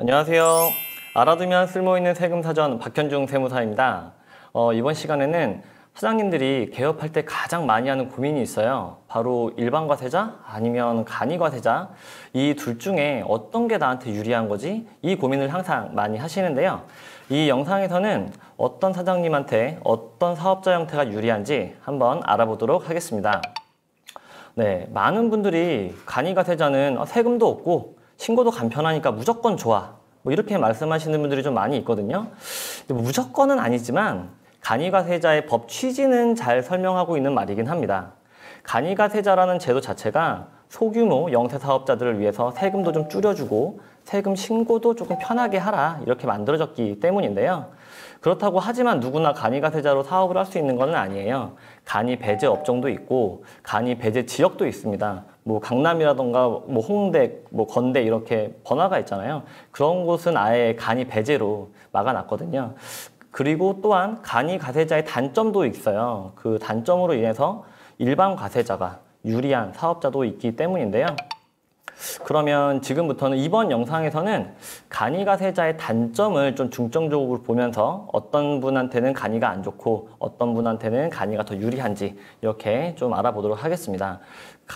안녕하세요. 알아두면 쓸모있는 세금사전 박현중 세무사입니다. 이번 시간에는 사장님들이 개업할 때 가장 많이 하는 고민이 있어요. 바로 일반과세자 아니면 간이과세자, 이 둘 중에 어떤 게 나한테 유리한 거지? 이 고민을 항상 많이 하시는데요. 이 영상에서는 어떤 사장님한테 어떤 사업자 형태가 유리한지 한번 알아보도록 하겠습니다. 네, 많은 분들이 간이과세자는 세금도 없고 신고도 간편하니까 무조건 좋아, 뭐 이렇게 말씀하시는 분들이 좀 많이 있거든요. 뭐 무조건은 아니지만 간이과세자의 법 취지는 잘 설명하고 있는 말이긴 합니다. 간이과세자라는 제도 자체가 소규모 영세 사업자들을 위해서 세금도 좀 줄여주고 세금 신고도 조금 편하게 하라, 이렇게 만들어졌기 때문인데요. 그렇다고 하지만 누구나 간이과세자로 사업을 할 수 있는 건 아니에요. 간이 배제 업종도 있고 간이 배제 지역도 있습니다. 뭐 강남이라던가 뭐 홍대, 뭐 건대 이렇게 번화가 있잖아요. 그런 곳은 아예 간이 배제로 막아놨거든요. 그리고 또한 간이과세자의 단점도 있어요. 그 단점으로 인해서 일반 과세자가 유리한 사업자도 있기 때문인데요. 그러면 지금부터는 이번 영상에서는 간이과세자의 단점을 좀 중점적으로 보면서 어떤 분한테는 간이가 안 좋고 어떤 분한테는 간이가 더 유리한지 이렇게 좀 알아보도록 하겠습니다.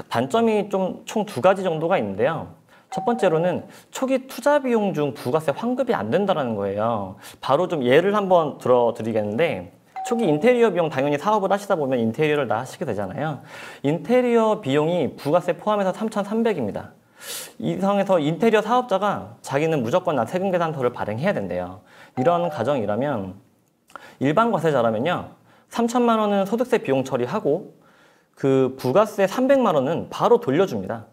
단점이 좀 총 2가지 정도가 있는데요. 첫 번째로는 초기 투자 비용 중 부가세 환급이 안 된다는 거예요. 바로 좀 예를 한번 들어드리겠는데, 초기 인테리어 비용, 당연히 사업을 하시다 보면 인테리어를 다 하시게 되잖아요. 인테리어 비용이 부가세 포함해서 3,300입니다. 이상에서 인테리어 사업자가 자기는 무조건 나 세금 계산서를 발행해야 된대요. 이런 가정이라면 일반 과세자라면요, 3천만 원은 소득세 비용 처리하고 그 부가세 300만 원은 바로 돌려줍니다.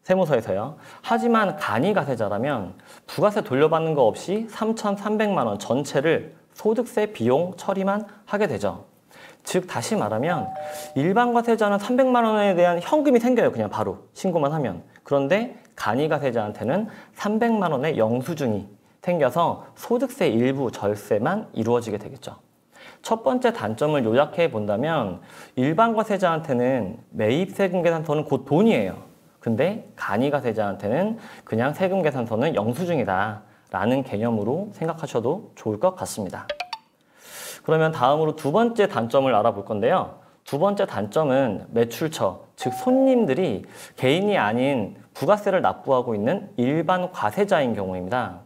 세무서에서요. 하지만 간이과세자라면 부가세 돌려받는 거 없이 3,300만 원 전체를 소득세 비용 처리만 하게 되죠. 즉 다시 말하면 일반 과세자는 300만 원에 대한 현금이 생겨요. 그냥 바로 신고만 하면. 그런데 간이과세자한테는 300만 원의 영수증이 생겨서 소득세 일부 절세만 이루어지게 되겠죠. 첫 번째 단점을 요약해 본다면 일반 과세자한테는 매입세금 계산서는 곧 돈이에요. 근데 간이과세자한테는 그냥 세금 계산서는 영수증이다 라는 개념으로 생각하셔도 좋을 것 같습니다. 그러면 다음으로 두 번째 단점을 알아볼 건데요. 두 번째 단점은 매출처, 즉 손님들이 개인이 아닌 부가세를 납부하고 있는 일반 과세자인 경우입니다.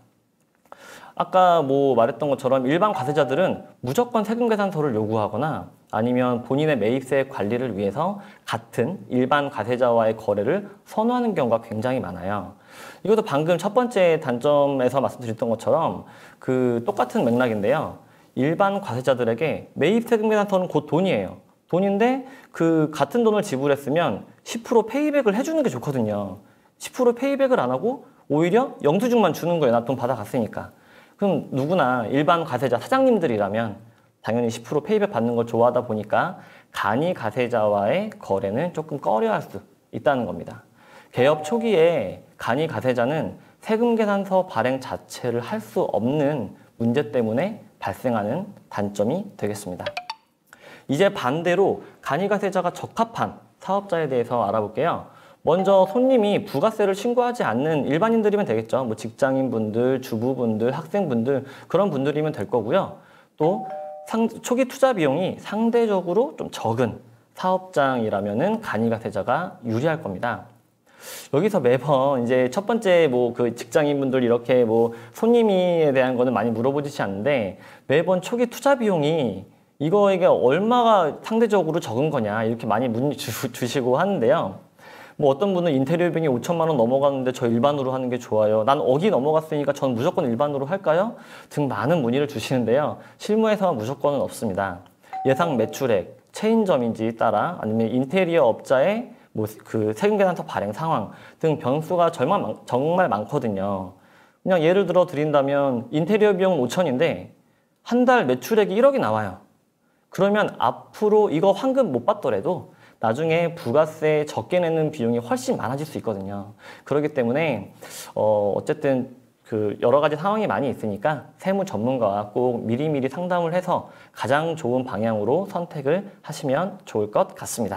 아까 뭐 말했던 것처럼 일반 과세자들은 무조건 세금 계산서를 요구하거나 아니면 본인의 매입세 관리를 위해서 같은 일반 과세자와의 거래를 선호하는 경우가 굉장히 많아요. 이것도 방금 첫 번째 단점에서 말씀드렸던 것처럼 그 똑같은 맥락인데요. 일반 과세자들에게 매입세금 계산서는 곧 돈이에요. 돈인데 그 같은 돈을 지불했으면 10% 페이백을 해주는 게 좋거든요. 10% 페이백을 안 하고 오히려 영수증만 주는 거예요. 나 돈 받아갔으니까. 그럼 누구나 일반 과세자 사장님들이라면 당연히 10% 페이백 받는 걸 좋아하다 보니까 간이과세자와의 거래는 조금 꺼려할 수 있다는 겁니다. 개업 초기에 간이과세자는 세금 계산서 발행 자체를 할 수 없는 문제 때문에 발생하는 단점이 되겠습니다. 이제 반대로 간이과세자가 적합한 사업자에 대해서 알아볼게요. 먼저 손님이 부가세를 신고하지 않는 일반인들이면 되겠죠. 뭐 직장인분들, 주부분들, 학생분들 그런 분들이면 될 거고요. 또 초기 투자 비용이 상대적으로 좀 적은 사업장이라면은 간이과세자가 유리할 겁니다. 여기서 매번 이제 첫 번째 뭐 그 직장인분들 이렇게 뭐 손님에 대한 거는 많이 물어보지 않는데 매번 초기 투자 비용이 이거에게 얼마가 상대적으로 적은 거냐 이렇게 많이 문의 주시고 하는데요. 뭐 어떤 분은 인테리어 비용이 5천만 원 넘어가는데 저 일반으로 하는 게 좋아요. 난 억이 넘어갔으니까 전 무조건 일반으로 할까요? 등 많은 문의를 주시는데요. 실무에서 무조건은 없습니다. 예상 매출액, 체인점인지 따라 아니면 인테리어 업자의 뭐 그 세금 계산서 발행 상황 등 변수가 정말 많거든요. 그냥 예를 들어 드린다면 인테리어 비용은 5천인데 한 달 매출액이 1억이 나와요. 그러면 앞으로 이거 환급 못 받더라도 나중에 부가세 적게 내는 비용이 훨씬 많아질 수 있거든요. 그렇기 때문에 어쨌든 그 여러 가지 상황이 많이 있으니까 세무 전문가와 꼭 미리미리 상담을 해서 가장 좋은 방향으로 선택을 하시면 좋을 것 같습니다.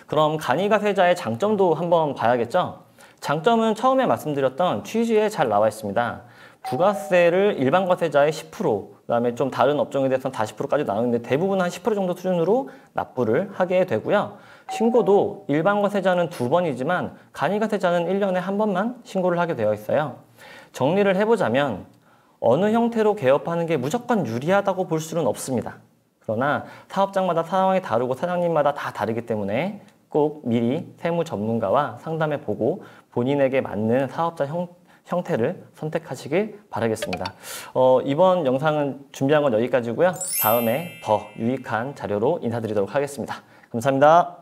그럼 간이과세자의 장점도 한번 봐야겠죠? 장점은 처음에 말씀드렸던 취지에 잘 나와 있습니다. 부가세를 일반 과세자의 10%, 그다음에 좀 다른 업종에 대해서는 다 10%까지 나오는데 대부분 한 10% 정도 수준으로 납부를 하게 되고요. 신고도 일반 과세자는 2번이지만 간이 과세자는 1년에 한 번만 신고를 하게 되어 있어요. 정리를 해보자면 어느 형태로 개업하는 게 무조건 유리하다고 볼 수는 없습니다. 그러나 사업장마다 상황이 다르고 사장님마다 다 다르기 때문에 꼭 미리 세무 전문가와 상담해 보고 본인에게 맞는 사업자 형태를 선택하시길 바라겠습니다. 이번 영상은 준비한 건 여기까지고요. 다음에 더 유익한 자료로 인사드리도록 하겠습니다. 감사합니다.